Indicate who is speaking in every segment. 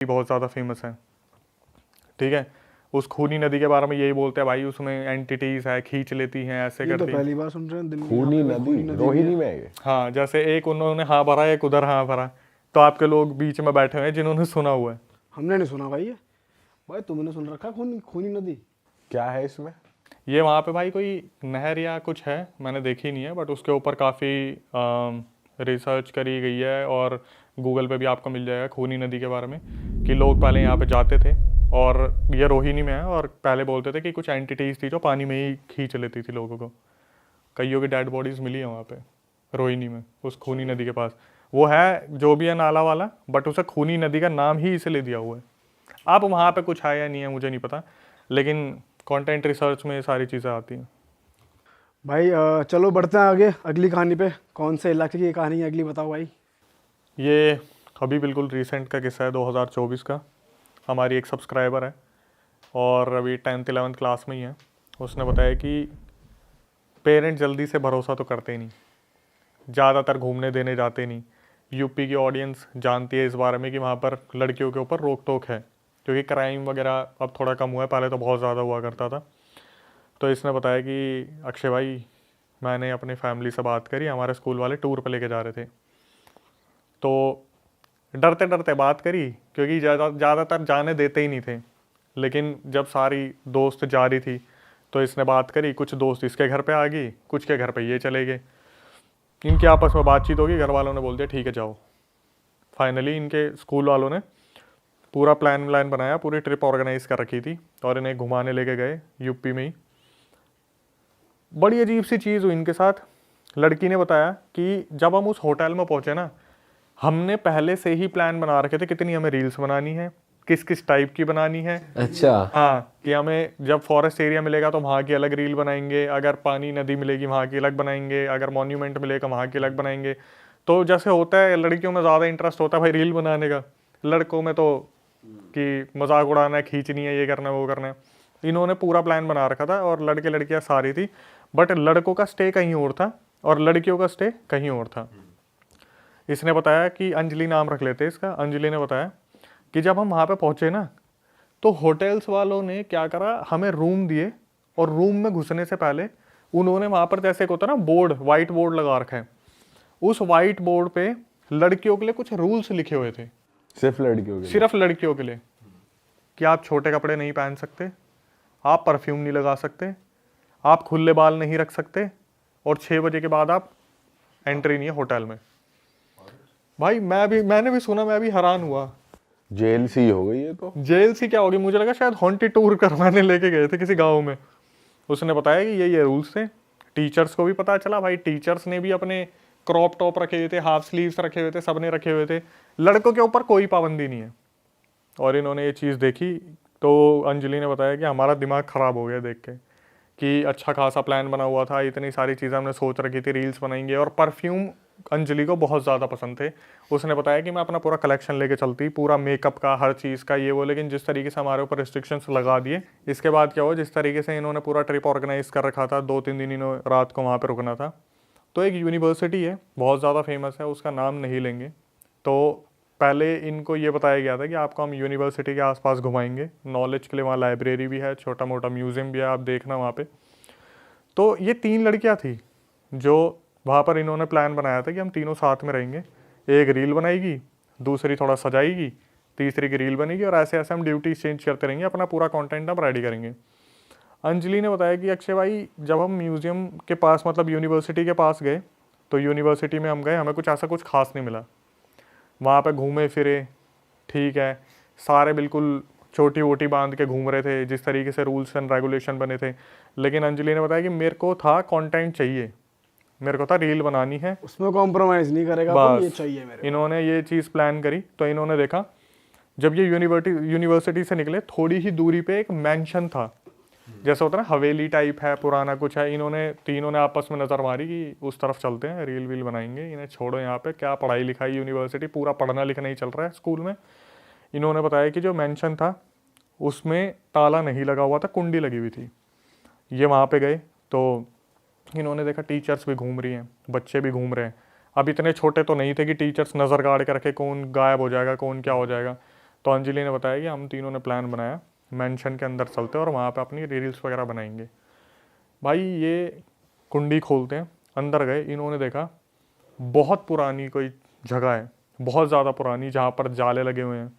Speaker 1: बहुत ज़्यादा फेमस है, ठीक है। उस खूनी नदी के बारे में यही बोलते हैं भाई, उसमें एंटिटीज है, खींच लेती हैं, ऐसे
Speaker 2: ये तो
Speaker 1: करती।
Speaker 2: पहली बार सुन रहे हैं,
Speaker 3: खूनी नदी रोहिणी में है ये।
Speaker 1: हाँ, जैसे एक उन्होंने हाँ भरा, एक उधर हाँ भरा, तो आपके लोग बीच में बैठे हुए हैं जिन्होंने सुना हुआ है।
Speaker 2: हमने नहीं सुना भाई ये। भाई तुमने सुन रखा खूनी खूनी नदी?
Speaker 3: क्या है इसमें?
Speaker 1: ये वहाँ पे भाई कोई नहर या कुछ है, मैंने देखी नहीं है, बट उसके ऊपर काफ़ी रिसर्च करी गई है और गूगल पे भी आपको मिल जाएगा खूनी नदी के बारे में, कि लोग पहले यहाँ पे जाते थे और ये रोहिणी में है, और पहले बोलते थे कि कुछ एंटिटीज थी जो पानी में ही खींच लेती थी लोगों को। कईयों की डेड बॉडीज मिली है वहाँ पे रोहिणी में, उस खूनी नदी के पास। वो है जो भी है नाला वाला, बट उसे खूनी नदी का नाम ही इसलिए दिया हुआ है। अब वहाँ पे कुछ है या नहीं है मुझे नहीं पता, लेकिन कंटेंट रिसर्च में ये सारी चीज़ें आती हैं।
Speaker 2: भाई चलो बढ़ते हैं आगे अगली कहानी पे। कौन से इलाके की कहानी है अगली, बताओ भाई।
Speaker 1: ये अभी बिल्कुल रिसेंट का किस्सा है, 2024 का। हमारी एक सब्सक्राइबर है और अभी 10th 11th क्लास में ही है। उसने बताया कि पेरेंट जल्दी से भरोसा तो करते ही नहीं, ज़्यादातर घूमने देने जाते नहीं। यूपी की ऑडियंस जानती है इस बारे में कि वहाँ पर लड़कियों के ऊपर रोक टोक है, क्योंकि क्राइम वगैरह अब थोड़ा कम हुआ है, पहले तो बहुत ज़्यादा हुआ करता था। तो इसने बताया कि अक्षय भाई, मैंने अपनी फैमिली से बात करी, हमारे स्कूल वाले टूर पे लेके जा रहे थे, तो डरते डरते बात करी, क्योंकि ज़्यादातर जाने देते ही नहीं थे। लेकिन जब सारी दोस्त जा रही थी तो इसने बात करी, कुछ दोस्त इसके घर पे आ गई, कुछ के घर पे ये चले गए। इनकी आपस में बातचीत होगी, घर वालों ने बोल दिया ठीक है जाओ। फाइनली इनके स्कूल वालों ने पूरा प्लान बनाया, पूरी ट्रिप ऑर्गेनाइज कर रखी थी और इन्हें घुमाने लेके गए यूपी में ही। बड़ी अजीब सी चीज़ हुई इनके साथ। लड़की ने बताया कि जब हम उस होटल में पहुंचे ना, हमने पहले से ही प्लान बना रखे थे कितनी हमें रील्स बनानी है, किस किस टाइप की बनानी है।
Speaker 3: अच्छा।
Speaker 1: हाँ, कि हमें जब फॉरेस्ट एरिया मिलेगा तो वहाँ की अलग रील बनाएंगे, अगर पानी नदी मिलेगी वहाँ की अलग बनाएंगे, अगर मॉन्यूमेंट मिलेगा वहाँ की अलग बनाएंगे। तो जैसे होता है लड़कियों में ज़्यादा इंटरेस्ट होता है भाई रील बनाने का, लड़कों में तो कि मजाक उड़ाना है, खींचनी है, ये करना है वो करना है। इन्होंने पूरा प्लान बना रखा था और लड़के लड़कियाँ सारी थी, बट लड़कों का स्टे कहीं और था और लड़कियों का स्टे कहीं और था। इसने बताया कि अंजलि नाम रख लेते इसका। अंजलि ने बताया कि जब हम वहाँ पे पहुँचे ना, तो होटल्स वालों ने क्या करा, हमें रूम दिए और रूम में घुसने से पहले उन्होंने वहाँ पर जैसे एक होता है ना बोर्ड, वाइट बोर्ड लगा रखा है, उस वाइट बोर्ड पे लड़कियों के लिए कुछ रूल्स लिखे हुए थे।
Speaker 3: सिर्फ लड़कियों के लिए?
Speaker 1: सिर्फ लड़कियों के लिए, कि आप छोटे कपड़े नहीं पहन सकते, आप परफ्यूम नहीं लगा सकते, आप खुले बाल नहीं रख सकते, और 6 बजे के बाद आप एंट्री नहीं है होटल में। भाई मैंने भी सुना, मैं भी हैरान हुआ।
Speaker 3: जेल सी हो गई है तो।
Speaker 1: जेल सी क्या होगी, मुझे लगा शायद हॉन्टेड टूर करवाने लेके गए थे किसी गांव में। उसने बताया कि ये रूल्स थे। टीचर्स को भी पता चला भाई, टीचर्स ने भी अपने क्रॉप टॉप रखे हुए थे, हाफ स्लीव्स रखे हुए थे, सबने रखे हुए थे। लड़कों के ऊपर कोई पाबंदी नहीं है। और इन्होंने ये चीज़ देखी तो अंजलि ने बताया कि हमारा दिमाग ख़राब हो गया देख के, कि अच्छा खासा प्लान बना हुआ था, इतनी सारी चीज़ें हमने सोच रखी थी, रील्स बनाएंगे। और परफ्यूम अंजलि को बहुत ज़्यादा पसंद थे। उसने बताया कि मैं अपना पूरा कलेक्शन लेके चलती, पूरा मेकअप का, हर चीज़ का, ये वो। लेकिन जिस तरीके से हमारे ऊपर रिस्ट्रिक्शंस लगा दिए, इसके बाद क्या हुआ, जिस तरीके से इन्होंने पूरा ट्रिप ऑर्गेनाइज कर रखा था, 2-3 दिन इन्होंने रात को वहाँ पर रुकना था। तो एक यूनिवर्सिटी है बहुत ज़्यादा फेमस है, उसका नाम नहीं लेंगे। तो पहले इनको ये बताया गया था कि आपको हम यूनिवर्सिटी के आसपास घुमाएंगे नॉलेज के लिए। वहाँ लाइब्रेरी भी है, छोटा मोटा म्यूज़ियम भी है, आप देखना वहाँ पे। तो ये 3 लड़कियाँ थी जो वहाँ पर इन्होंने प्लान बनाया था कि हम तीनों साथ में रहेंगे। एक रील बनाएगी, दूसरी थोड़ा सजाएगी, तीसरी की रील बनेगी, और ऐसे ऐसे हम ड्यूटी चेंज करते रहेंगे, अपना पूरा कंटेंट हम रेडी करेंगे। अंजलि ने बताया कि अक्षय भाई, जब हम म्यूज़ियम के पास मतलब यूनिवर्सिटी के पास गए, तो यूनिवर्सिटी में हम गए, हमें कुछ ऐसा कुछ खास नहीं मिला। वहाँ पे घूमे फिरे, ठीक है, सारे बिल्कुल छोटी वोटी बांध के घूम रहे थे जिस तरीके से रूल्स एंड रेगुलेशन बने थे। लेकिन अंजलि ने बताया कि मेरे को था कंटेंट चाहिए, मेरे को था रील बनानी है,
Speaker 2: उसमें कॉम्प्रोमाइज़ नहीं करेगा
Speaker 1: बस
Speaker 2: ये चाहिए मेरे को।
Speaker 1: इन्होंने ये चीज़ प्लान करी। तो इन्होंने देखा, जब ये यूनिवर्सिटी से निकले, थोड़ी ही दूरी पे एक मैंशन था, जैसा होता है ना हवेली टाइप है, पुराना कुछ है। इन्होंने तीनों ने आपस में नज़र मारी कि उस तरफ चलते हैं, रील वील बनाएंगे, इन्हें छोड़ो यहाँ पे, क्या पढ़ाई लिखाई, यूनिवर्सिटी पूरा पढ़ना लिखना ही चल रहा है स्कूल में। इन्होंने बताया कि जो मैंशन था उसमें ताला नहीं लगा हुआ था, कुंडी लगी हुई थी। ये वहाँ पे गए तो इन्होंने देखा टीचर्स भी घूम रही हैं, बच्चे भी घूम रहे हैं। अब इतने छोटे तो नहीं थे कि टीचर्स नज़र गाड़ के रखे कौन गायब हो जाएगा, कौन क्या हो जाएगा। तो अंजलि ने बताया कि हम तीनों ने प्लान बनाया, मेंशन के अंदर चलते हैं और वहाँ पे अपनी रील्स वगैरह बनाएंगे। भाई ये कुंडी खोलते हैं, अंदर गए, इन्होंने देखा बहुत पुरानी कोई जगह है, बहुत ज़्यादा पुरानी, जहाँ पर जाले लगे हुए हैं,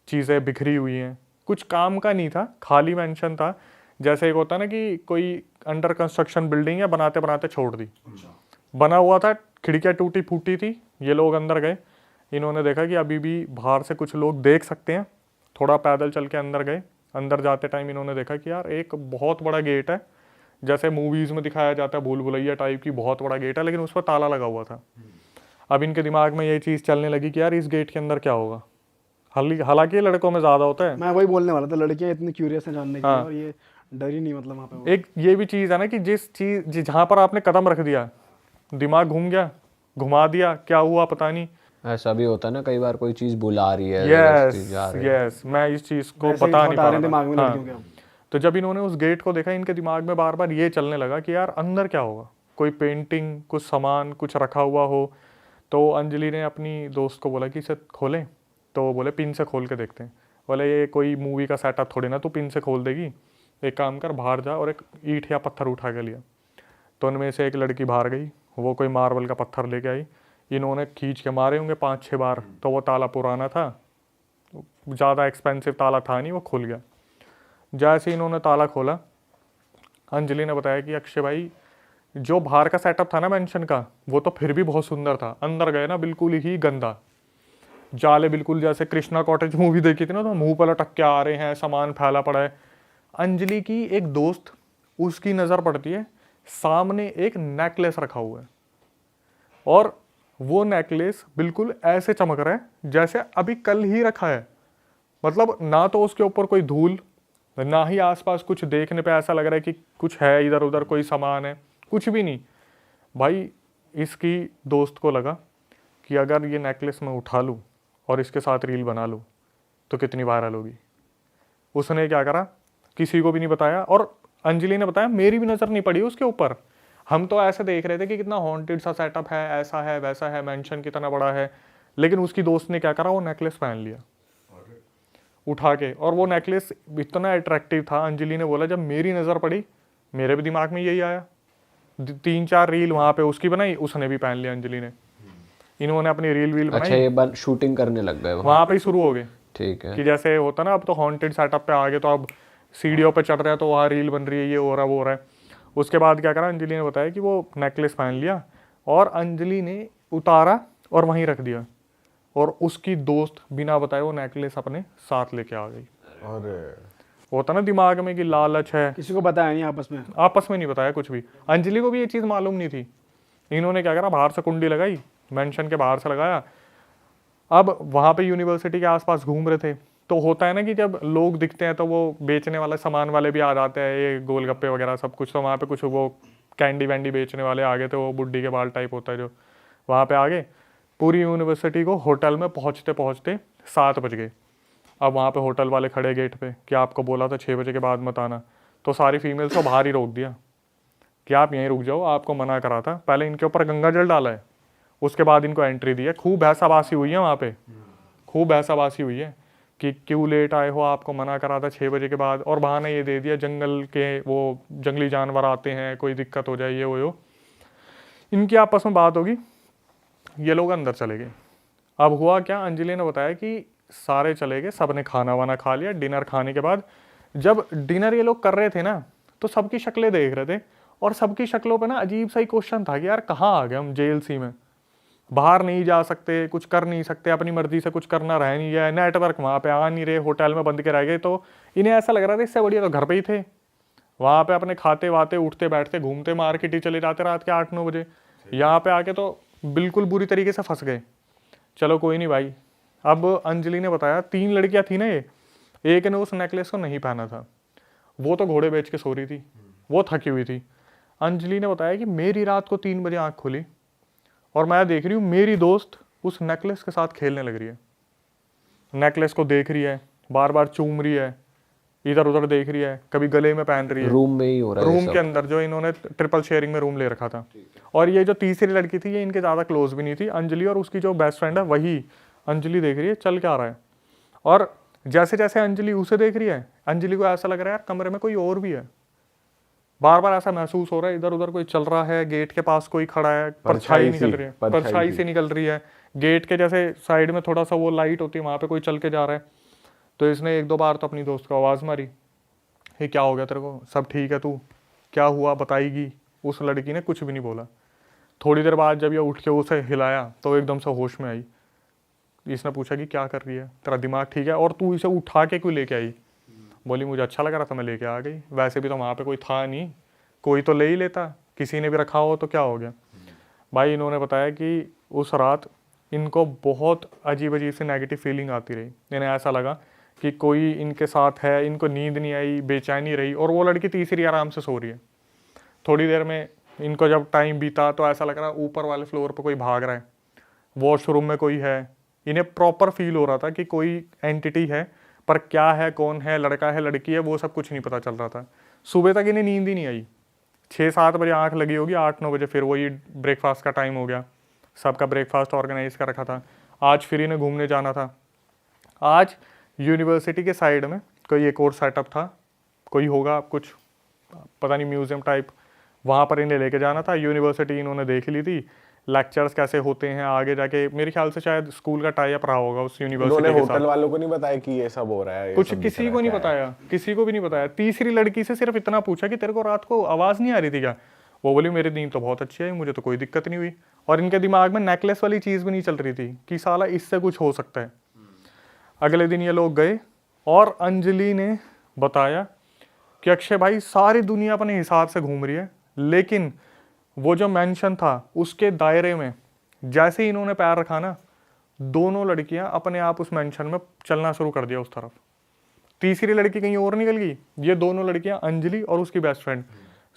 Speaker 1: चीज़ें बिखरी हुई हैं, कुछ काम का नहीं था, खाली मेंशन था। जैसे एक होता है ना कि कोई अंडर कंस्ट्रक्शन बिल्डिंग है, बनाते बनाते छोड़ दी, बना हुआ था, खिड़कियाँ टूटी फूटी थी। ये लोग अंदर गए, इन्होंने देखा कि अभी भी बाहर से कुछ लोग देख सकते हैं, थोड़ा पैदल चल के अंदर गए। अंदर जाते टाइम इन्होंने देखा कि यार एक बहुत बड़ा गेट है, जैसे मूवीज़ में दिखाया जाता है भूल भुलैया टाइप की, बहुत बड़ा गेट है, लेकिन उस पर ताला लगा हुआ था। अब इनके दिमाग में ये चीज़ चलने लगी कि यार इस गेट के अंदर क्या होगा। हालांकि ये लड़कों में ज़्यादा होता है।
Speaker 2: मैं वही बोलने वाला था, लड़कियां इतनी क्यूरियस हैं जानने के लिए, और ये डर ही नहीं मतलब वहाँ पे वो।
Speaker 1: एक ये भी चीज़ है ना कि जिस चीज़ जहाँ पर आपने कदम रख दिया, दिमाग घूम गया, घुमा दिया, क्या हुआ पता नहीं।
Speaker 4: ऐसा भी होता है ना, कई बार कोई चीज बुला रही है,
Speaker 1: यस
Speaker 4: जबरदस्ती जा रही है।
Speaker 1: यस, मैं इस चीज़ को
Speaker 2: वैसे ही
Speaker 1: बता नहीं
Speaker 2: थॉट आ
Speaker 1: पा
Speaker 2: रहे
Speaker 1: रहा
Speaker 2: हैं दिमाग में
Speaker 1: था।
Speaker 2: लड़कियों
Speaker 1: हाँ।
Speaker 2: के।
Speaker 1: तो जब इन्होंने उस गेट को देखा, इनके दिमाग में बार बार ये चलने लगा कि यार अंदर क्या होगा, कोई पेंटिंग, कुछ सामान, कुछ रखा हुआ हो। तो अंजलि ने अपनी दोस्त को बोला कि इसे खोलें, तो वो बोले पिन से खोल के देखते हैं। बोले ये कोई मूवी का सेटअप थोड़ी ना तू पिन से खोल देगी, एक काम कर बाहर जा और एक ईंट या पत्थर उठा के लिया। तो उनमें से एक लड़की बाहर गई, वो कोई मार्बल का पत्थर लेके आई, इन्होंने खींच के मारे होंगे 5-6 बार, तो वो ताला पुराना था, ज़्यादा एक्सपेंसिव ताला था नहीं, वो खुल गया। जैसे इन्होंने ताला खोला, अंजलि ने बताया कि अक्षय भाई जो बाहर का सेटअप था ना मेंशन का, वो तो फिर भी बहुत सुंदर था, अंदर गए ना बिल्कुल ही गंदा, जाले बिल्कुल जैसे कृष्णा कॉटेज मूवी देखी थी ना, तो मुंह पर लटक के आ रहे हैं, सामान फैला पड़ा है। अंजलि की एक दोस्त, उसकी नज़र पड़ती है, सामने एक नेकलेस रखा हुआ है, और वो नेकलेस बिल्कुल ऐसे चमक रहा है जैसे अभी कल ही रखा है। मतलब ना तो उसके ऊपर कोई धूल, ना ही आसपास कुछ देखने पे ऐसा लग रहा है कि कुछ है इधर उधर कोई सामान है, कुछ भी नहीं। भाई इसकी दोस्त को लगा कि अगर ये नेकलेस मैं उठा लूँ और इसके साथ रील बना लूँ तो कितनी वायरल होगी। उसने क्या करा, किसी को भी नहीं बताया, और अंजलि ने बताया मेरी भी नज़र नहीं पड़ी उसके ऊपर। हम तो ऐसे देख रहे थे कि कितना हॉन्टेड सा सेटअप है, ऐसा है वैसा है, मेंशन कितना बड़ा है, लेकिन उसकी दोस्त ने क्या करा, वो नेकलेस पहन लिया उठा के। और वो नेकलेस इतना अट्रैक्टिव था, अंजलि ने बोला जब मेरी नज़र पड़ी मेरे भी दिमाग में यही आया, 3-4 रील वहाँ पे उसकी बनाई, उसने भी पहन लिया अंजलि ने। इन्होंने अपनी रील
Speaker 4: अच्छा,
Speaker 1: बनाई,
Speaker 4: ये शूटिंग करने लग गए
Speaker 1: वहाँ पे ही शुरू हो गए।
Speaker 4: ठीक है।
Speaker 1: कि जैसे होता ना, अब तो हॉन्टेड सेटअप पे आ गए, तो अब सीढ़ियों पे चढ़ रहे हैं तो वहाँ रील बन रही है, ये हो रहा है वो हो रहा है। उसके बाद क्या करा, अंजलि ने बताया कि वो नेकलेस पहन लिया और अंजलि ने उतारा और वहीं रख दिया, और उसकी दोस्त बिना बताए वो नेकलेस अपने साथ लेके आ गई।
Speaker 3: अरे
Speaker 1: होता ना दिमाग में कि लालच है,
Speaker 2: किसी को बताया नहीं आपस में
Speaker 1: नहीं बताया कुछ भी। अंजलि को भी ये चीज़ मालूम नहीं थी। इन्होंने क्या करा, बाहर से कुंडी लगाई, मेंशन के बाहर से लगाया। अब वहाँ पे यूनिवर्सिटी के आसपास घूम रहे थे, तो होता है ना कि जब लोग दिखते हैं तो वो बेचने वाले सामान वाले भी आ जाते हैं, ये गोलगप्पे वगैरह सब कुछ। तो वहाँ पे कुछ वो कैंडी वैंडी बेचने वाले आ गए थे, वो बुड्ढी के बाल टाइप होता है जो, वहाँ पे आ गए। पूरी यूनिवर्सिटी को होटल में पहुँचते पहुँचते 7 बज गए। अब वहाँ पे होटल वाले खड़े गेट पे कि आपको बोला था 6 बजे के बाद मत आना। तो सारी फीमेल्स को बाहर ही रोक दिया कि आप यहीं रुक जाओ, आपको मना करा था। पहले इनके ऊपर गंगा जल डाला है, उसके बाद इनको एंट्री दी है। खूब भैंसाबासी हुई है वहाँ पे, खूब भैंसाबासी हुई है कि क्यों लेट आए हो, आपको मना करा था 6 बजे के बाद। और बहाना ये दे दिया जंगल के वो जंगली जानवर आते हैं, कोई दिक्कत हो जाए, ये वो। इनकी आपस में बात होगी, ये लोग अंदर चले गए। अब हुआ क्या, अंजलि ने बताया कि सारे चले गए, सब ने खाना वाना खा लिया। डिनर खाने के बाद जब डिनर ये लोग कर रहे थे ना, तो सबकी शक्लें देख रहे थे, और सबकी शक्लों पे ना अजीब सा ही क्वेश्चन था कि यार कहाँ आ गए हम, जेल सी में, बाहर नहीं जा सकते, कुछ कर नहीं सकते, अपनी मर्जी से कुछ करना रह नहीं गया, नेटवर्क वहाँ पे आ नहीं रहे, होटल में बंद के रह गए। तो इन्हें ऐसा लग रहा था इससे बढ़िया तो घर पे ही थे, वहाँ पे अपने खाते वाते, उठते बैठते, घूमते, मार्केट ही चले जाते रात के 8-9 बजे। यहाँ पे आके तो बिल्कुल बुरी तरीके से फंस गए। चलो कोई नहीं भाई। अब अंजलि ने बताया 3 लड़कियां थी ना, ये एक ने उस नेकलेस को नहीं पहना था, वो तो घोड़े बेच के सो रही थी, वो थकी हुई थी। अंजलि ने बताया कि मेरी रात को 3 बजे आँख खुली और मैं देख रही हूँ मेरी दोस्त उस नेकलेस के साथ खेलने लग रही है, नेकलेस को देख रही है, बार बार चूम रही है, इधर उधर देख रही है, कभी गले में पहन रही है।
Speaker 4: रूम में ही हो रहा है,
Speaker 1: रूम के अंदर, जो इन्होंने ट्रिपल शेयरिंग में रूम ले रखा था। और ये जो तीसरी लड़की थी, ये इनके ज़्यादा क्लोज भी नहीं थी, अंजलि, और उसकी जो बेस्ट फ्रेंड है वही। अंजलि देख रही है चल क्या रहा है, और जैसे जैसे अंजलि उसे देख रही है, अंजलि को ऐसा लग रहा है यार कमरे में कोई और भी है। बार बार ऐसा महसूस हो रहा है इधर उधर कोई चल रहा है, गेट के पास कोई खड़ा है, परछाई निकल रही है, परछाई से निकल रही है, गेट के जैसे साइड में थोड़ा सा वो लाइट होती है वहां पे कोई चल के जा रहा है। तो इसने 1-2 बार तो अपनी दोस्त को आवाज मारी, ये क्या हो गया तेरे को, सब ठीक है, तू क्या हुआ बताएगी। उस लड़की ने कुछ भी नहीं बोला। थोड़ी देर बाद जब ये उठ के उसे हिलाया तो एकदम से होश में आई। इसने पूछा कि क्या कर रही है, तेरा दिमाग ठीक है, और तू इसे उठा के क्यों लेके आई। बोली मुझे अच्छा लग रहा था मैं लेके आ गई, वैसे भी तो वहाँ पे कोई था नहीं, कोई तो ले ही लेता, किसी ने भी रखा हो तो क्या हो गया। भाई इन्होंने बताया कि उस रात इनको बहुत अजीब अजीब सी नेगेटिव फीलिंग आती रही। इन्हें ऐसा लगा कि कोई इनके साथ है, इनको नींद नहीं आई, बेचैनी रही। और वो लड़की तीसरी आराम से सो रही है। थोड़ी देर में इनको जब टाइम बीता तो ऐसा लग रहा ऊपर वाले फ्लोर पर कोई भाग रहा है, वॉशरूम में कोई है। इन्हें प्रॉपर फील हो रहा था कि कोई एंटिटी है, पर क्या है, कौन है, लड़का है, लड़की है, वो सब कुछ नहीं पता चल रहा था। सुबह तक इन्हें नींद ही नहीं आई। 6-7 बजे आंख लगी होगी, 8-9 बजे फिर वही ब्रेकफास्ट का टाइम हो गया। सबका ब्रेकफास्ट ऑर्गेनाइज कर रखा था। आज फिर इन्हें घूमने जाना था। आज यूनिवर्सिटी के साइड में कोई एक और सेटअप था, कोई होगा कुछ पता नहीं म्यूजियम टाइप, वहाँ पर इन्हें लेके जाना था। यूनिवर्सिटी इन्होंने देख ली थी, लेक्चर्स कैसे होते हैं आगे जाके। मेरे ख्याल से शायद स्कूल का टाई अप रहा होगा उस यूनिवर्सिटी के साथ।
Speaker 3: होटल वालों को नहीं बताया कि ये सब हो रहा है,
Speaker 1: कुछ किसी को नहीं बताया, किसी को भी नहीं बताया। तीसरी लड़की से सिर्फ इतना पूछा कि तेरे को रात को आवाज़ नहीं आ रही थी क्या। वो बोली मेरी नींद तो बहुत अच्छी है, मुझे तो कोई दिक्कत नहीं हुई। और इनके दिमाग में नेकलेस वाली चीज़ भी नहीं चल रही थी कि साला इससे कुछ हो सकता है। अगले दिन ये लोग गए और अंजलि ने बताया कि अक्षय भाई सारी दुनिया अपने हिसाब से घूम रही है, लेकिन वो जो मेंशन था उसके दायरे में जैसे ही इन्होंने पैर रखा ना, दोनों लड़कियां अपने आप उस मेंशन में चलना शुरू कर दिया उस तरफ। तीसरी लड़की कहीं और निकल गई, ये दोनों लड़कियां अंजलि और उसकी बेस्ट फ्रेंड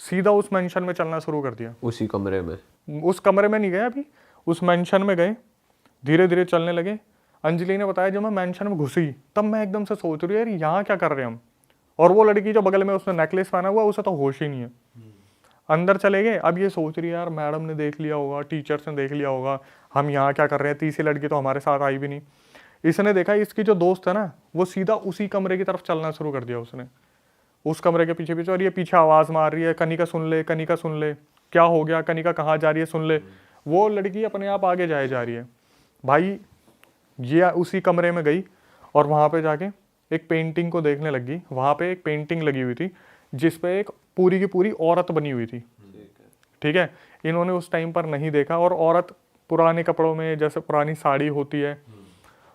Speaker 1: सीधा उस मेंशन में चलना शुरू कर दिया।
Speaker 4: उसी कमरे में,
Speaker 1: उस कमरे में नहीं गए अभी, उस मेंशन में गए, धीरे धीरे चलने लगे। अंजलि ने बताया जब मैं मेंशन में घुसी तब मैं एकदम से सोच रही यार यहाँ क्या कर रहे हैं हम। और वो लड़की जो बगल में उसने नेकलेस पहना हुआ उसे तो होश ही नहीं है। अंदर चले गए। अब ये सोच रही है यार मैडम ने देख लिया होगा, टीचर्स ने देख लिया होगा, हम यहाँ क्या कर रहे हैं। तीसरी लड़की तो हमारे साथ आई भी नहीं। इसने देखा इसकी जो दोस्त है ना वो सीधा उसी कमरे की तरफ चलना शुरू कर दिया उसने, उस कमरे के पीछे पीछे। और ये पीछे आवाज़ मार रही है कनिका सुन ले, कनिका सुन ले, क्या हो गया, कनिका कहाँ जा रही है सुन ले। वो लड़की अपने आप आगे जाए जा रही है। भाई ये उसी कमरे में गई और वहाँ पे जाके एक पेंटिंग को देखने लगी। वहाँ पे एक पेंटिंग लगी हुई थी जिसपे एक पूरी की पूरी औरत बनी हुई थी। ठीक है, इन्होंने उस टाइम पर नहीं देखा। और औरत पुराने कपड़ों में, जैसे पुरानी साड़ी होती है।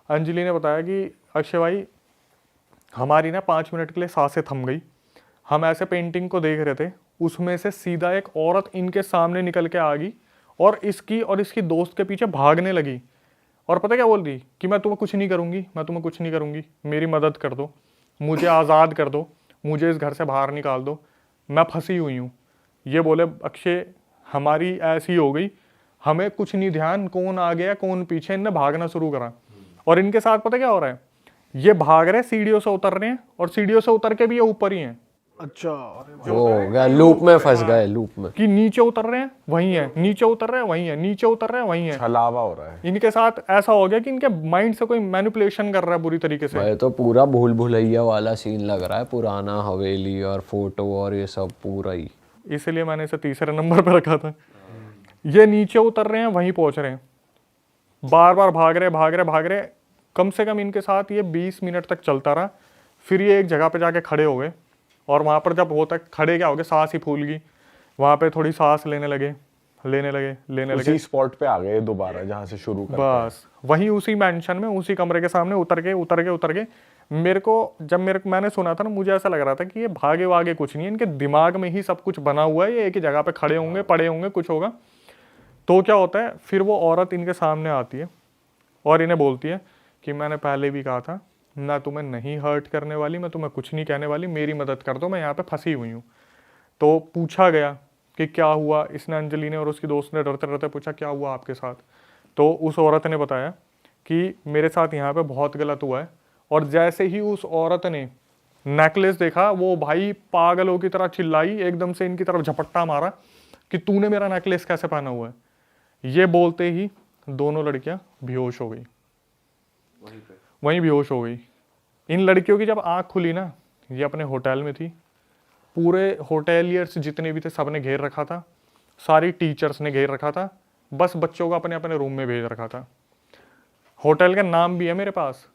Speaker 1: अंजलि ने बताया कि अक्षय भाई हमारी ना 5 मिनट के लिए सांसें थम गई। हम ऐसे पेंटिंग को देख रहे थे, उसमें से सीधा एक औरत इनके सामने निकल के आ गई और इसकी दोस्त के पीछे भागने लगी। और पता क्या बोल रही कि मैं तुम्हें कुछ नहीं करूँगी, मैं तुम्हें कुछ नहीं करूँगी, मेरी मदद कर दो, मुझे आज़ाद कर दो, मुझे इस घर से बाहर निकाल दो, मैं फंसी हुई हूँ। ये बोले अक्षय हमारी ऐसी हो गई, हमें कुछ नहीं ध्यान कौन आ गया कौन पीछे, इनने भागना शुरू करा। और इनके साथ पता क्या हो रहा है, ये भाग रहे सीढ़ियों से उतर रहे हैं और सीढ़ियों से उतर के भी ये ऊपर ही हैं।
Speaker 2: अच्छा,
Speaker 4: वो हो गया लूप में फंस गए, लूप में
Speaker 1: कि नीचे उतर रहे हैं वहीं है, नीचे उतर रहे हैं वहीं है, नीचे उतर रहे हैं वहीं है।
Speaker 3: छलावा हो रहा है
Speaker 1: इनके साथ ऐसा हो गया कि इनके माइंड से कोई मैनिपुलेशन कर रहा है बुरी तरीके से।
Speaker 4: भाई। तो पूरा भूल भुलैया वाला सीन लग रहा है, पुराना हवेली और फोटो और ये सब पूरा ही।
Speaker 1: इसलिए मैंने इसे तीसरे नंबर पर रखा था। ये नीचे उतर रहे हैं वहीं पहुंच रहे हैं, बार बार भाग रहे। कम से कम इनके साथ ये 20 मिनट तक चलता रहा। फिर ये एक जगह पे जाके खड़े हो गए और वहाँ पर जब होता खड़े क्या हो गए, सांस ही फूल गई। वहाँ पे थोड़ी सांस लेने लगे।
Speaker 3: उसी स्पॉट पे आ गए दोबारा जहाँ से शुरू करते हैं।
Speaker 1: बस वहीं उसी मेंशन में उसी कमरे के सामने उतर के मेरे को जब मैंने सुना था ना, मुझे ऐसा लग रहा था कि ये भागे वागे कुछ नहीं है, इनके दिमाग में ही सब कुछ बना हुआ है। ये एक ही जगह पे खड़े होंगे, पड़े होंगे, कुछ होगा। तो क्या होता है, फिर वो औरत इनके सामने आती है और इन्हें बोलती है कि मैंने पहले भी कहा था ना, तुम्हें नहीं हर्ट करने वाली, मैं तुम्हें कुछ नहीं कहने वाली, मेरी मदद कर दो, मैं यहाँ पे फंसी हुई हूँ। तो पूछा गया कि क्या हुआ। इसने, अंजलि ने और उसकी दोस्त ने डरते डरते पूछा क्या हुआ आपके साथ। तो उस औरत ने बताया कि मेरे साथ यहाँ पे बहुत गलत हुआ है। और जैसे ही उस औरत ने नेकलेस देखा, वो भाई पागलों की तरह चिल्लाई, एकदम से इनकी तरफ झपट्टा मारा कि तूने मेरा नेकलेस कैसे पहना हुआ है। ये बोलते ही दोनों लड़कियां बेहोश हो गई, वहीं बेहोश हो गई। इन लड़कियों की जब आँख खुली ना, ये अपने होटल में थी, पूरे होटेलियर्स जितने भी थे सब ने घेर रखा था, सारी टीचर्स ने घेर रखा था, बस बच्चों को अपने अपने रूम में भेज रखा था। होटल का नाम भी है मेरे पास,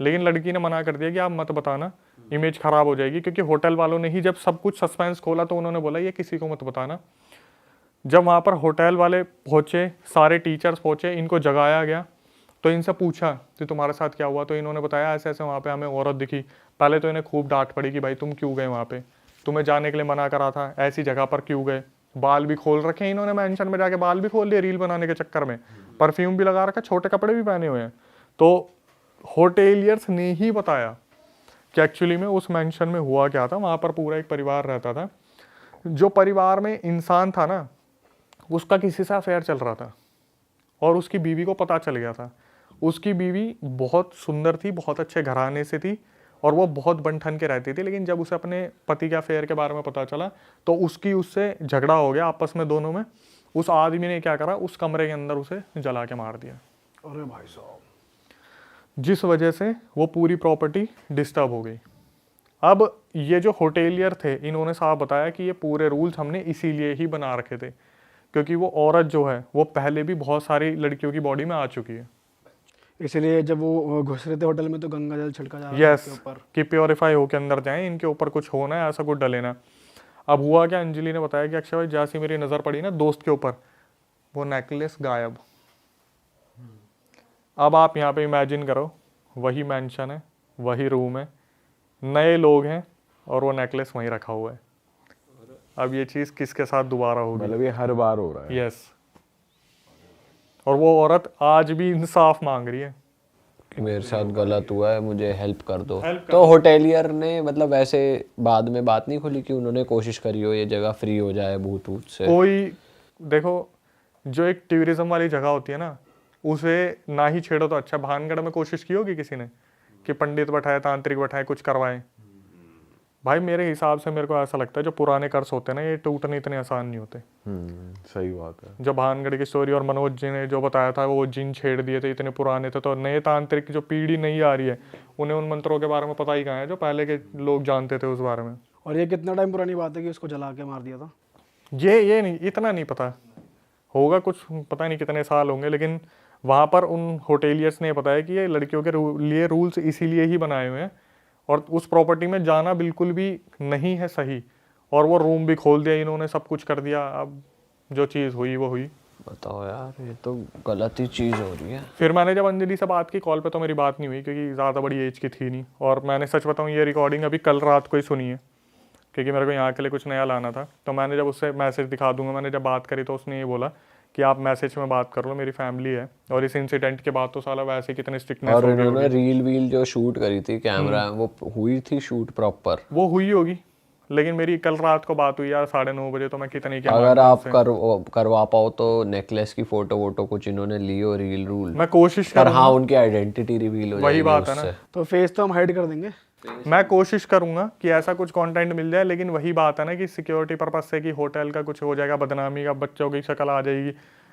Speaker 1: लेकिन लड़की ने मना कर दिया कि आप मत बताना, इमेज खराब हो जाएगी, क्योंकि होटल वालों ने ही जब सब कुछ सस्पेंस खोला तो उन्होंने बोला ये किसी को मत बताना। जब वहाँ पर होटल वाले पहुँचे, सारे टीचर्स पहुँचे, इनको जगाया गया, तो इनसे पूछा कि तुम्हारे साथ क्या हुआ, तो इन्होंने बताया ऐसे ऐसे वहाँ पे हमें औरत दिखी। पहले तो इन्हें खूब डांट पड़ी कि भाई तुम क्यों गए वहाँ पे, तुम्हें जाने के लिए मना करा था, ऐसी जगह पर क्यों गए। बाल भी खोल रखे हैं इन्होंने, मेंशन में जाके बाल भी खोल लिए रील बनाने के चक्कर में, परफ्यूम भी लगा रखा, छोटे कपड़े भी पहने हुए हैं। तो होटेलियर्स ने ही बताया कि एक्चुअली में उस मेंशन में हुआ क्या था। वहाँ पर पूरा एक परिवार रहता था, जो परिवार में इंसान था ना, उसका किसी से अफेयर चल रहा था और उसकी बीवी को पता चल गया था। उसकी बीवी बहुत सुंदर थी, बहुत अच्छे घराने से थी और वो बहुत बन-ठन के रहती थी, लेकिन जब उसे अपने पति के अफेयर के बारे में पता चला तो उससे झगड़ा हो गया आपस में दोनों में। उस आदमी ने क्या करा, उस कमरे के अंदर उसे जला के मार दिया,
Speaker 2: अरे भाई साहब,
Speaker 1: जिस वजह से वो पूरी प्रॉपर्टी डिस्टर्ब हो गई। अब ये जो होटेलियर थे, इन्होंने साफ बताया कि ये पूरे रूल्स हमने इसीलिए ही बना रखे थे क्योंकि वो औरत जो है वो पहले भी बहुत सारी लड़कियों की बॉडी में आ चुकी है।
Speaker 2: इसलिए जब वो घुस रहे थे होटल में तो गंगा जल छिड़का जा रहा था
Speaker 1: यस,
Speaker 2: उनके ऊपर।
Speaker 1: कि प्योरीफाई होके अंदर जाएं, इनके ऊपर कुछ होना है, ऐसा कुछ डलेना। अब हुआ क्या, अंजलि ने बताया कि अक्षय भाई जैसी मेरी नज़र पड़ी ना दोस्त के ऊपर, वो नेकलेस गायब। अब आप यहाँ पे इमेजिन करो, वही मेंशन है, वही रूम है, नए लोग हैं और वो नेकलेस वहीं रखा हुआ है। अब ये चीज़ किसके साथ दोबारा होगी?
Speaker 3: मतलब ये हर बार हो रहा है।
Speaker 1: यस, और वो औरत आज भी इंसाफ मांग रही है
Speaker 4: कि मेरे साथ गलत हुआ है, मुझे हेल्प कर दो। तो होटेलियर ने मतलब ऐसे बाद में बात नहीं खुली कि उन्होंने कोशिश करी हो ये जगह फ्री हो जाए भूत भूत से?
Speaker 1: कोई देखो, जो एक टूरिज्म वाली जगह होती है ना, उसे ना ही छेड़ो तो अच्छा। भानगढ़ में कोशिश की होगी किसी ने कि पंडित बैठाए, तांत्रिक बैठाए, कुछ करवाएं? भाई मेरे हिसाब से मेरे को ऐसा लगता है जो पुराने कर्स होते हैं ना, ये टूटने इतने आसान नहीं होते।
Speaker 3: सही बात है।
Speaker 1: जो भानगढ़ की स्टोरी और मनोज जी ने जो बताया था, वो जिन छेड़ दिए थे, इतने पुराने थे, तो नए तांत्रिक जो पीढ़ी नहीं आ रही है उन्हें उन मंत्रों के बारे में पता ही कहाँ है जो पहले के लोग जानते थे उस बारे में।
Speaker 2: और ये कितना टाइम पुरानी बात है कि उसको जला के मार दिया था?
Speaker 1: ये नहीं, इतना नहीं पता होगा, कुछ पता नहीं कितने साल होंगे, लेकिन वहाँ पर उन होटेलियर्स ने बताया कि ये लड़कियों के लिए रूल्स इसीलिए ही बनाए हुए हैं और उस प्रॉपर्टी में जाना बिल्कुल भी नहीं है सही। और वो रूम भी खोल दिया इन्होंने, सब कुछ कर दिया। अब जो चीज़ हुई वो हुई।
Speaker 4: बताओ यार, ये तो गलत ही चीज़ हो रही है।
Speaker 1: फिर मैंने जब अंजलि से बात की कॉल पे, तो मेरी बात नहीं हुई क्योंकि ज़्यादा बड़ी एज की थी नहीं, और मैंने सच बताऊँ ये रिकॉर्डिंग अभी कल रात को ही सुनी है क्योंकि मेरे को यहाँ के लिए कुछ नया लाना था। तो मैंने जब उससे मैसेज दिखा दूंगा, मैंने जब बात करी तो उसने ये बोला कि आप मैसेज में बात कर लो, मेरी फैमिली है। और इस इंसिडेंट के बाद तो साला वैसे कितने स्ट्रिक्टनेस
Speaker 4: और
Speaker 1: हो गई
Speaker 4: उन्होंने
Speaker 1: होगी।
Speaker 4: रील वील जो शूट करी थी कैमरा, वो हुई थी शूट प्रॉपर?
Speaker 1: वो हुई होगी, लेकिन मेरी कल रात को बात हुई यार 9:30 बजे, तो मैं कितनी क्या
Speaker 4: अगर आप करवा पाओ तो नेकलेस की फोटो वोटो कुछ इन्होंने ली हो, रील रूल,
Speaker 1: मैं कोशिश
Speaker 4: पर
Speaker 1: करूंगा।
Speaker 4: हाँ उनकी आइडेंटिटी रिवील हो
Speaker 1: वही
Speaker 4: जाएगी
Speaker 1: बात है ना।
Speaker 4: उससे।
Speaker 2: तो फेस तो हम हाइड कर देंगे।
Speaker 1: मैं कोशिश करूंगा कि ऐसा कुछ कंटेंट मिल जाए, लेकिन वही बात है ना कि सिक्योरिटी पर्पज से कि होटल का कुछ हो जाएगा, बदनामी का, बच्चों की शक्ल आ जाएगी।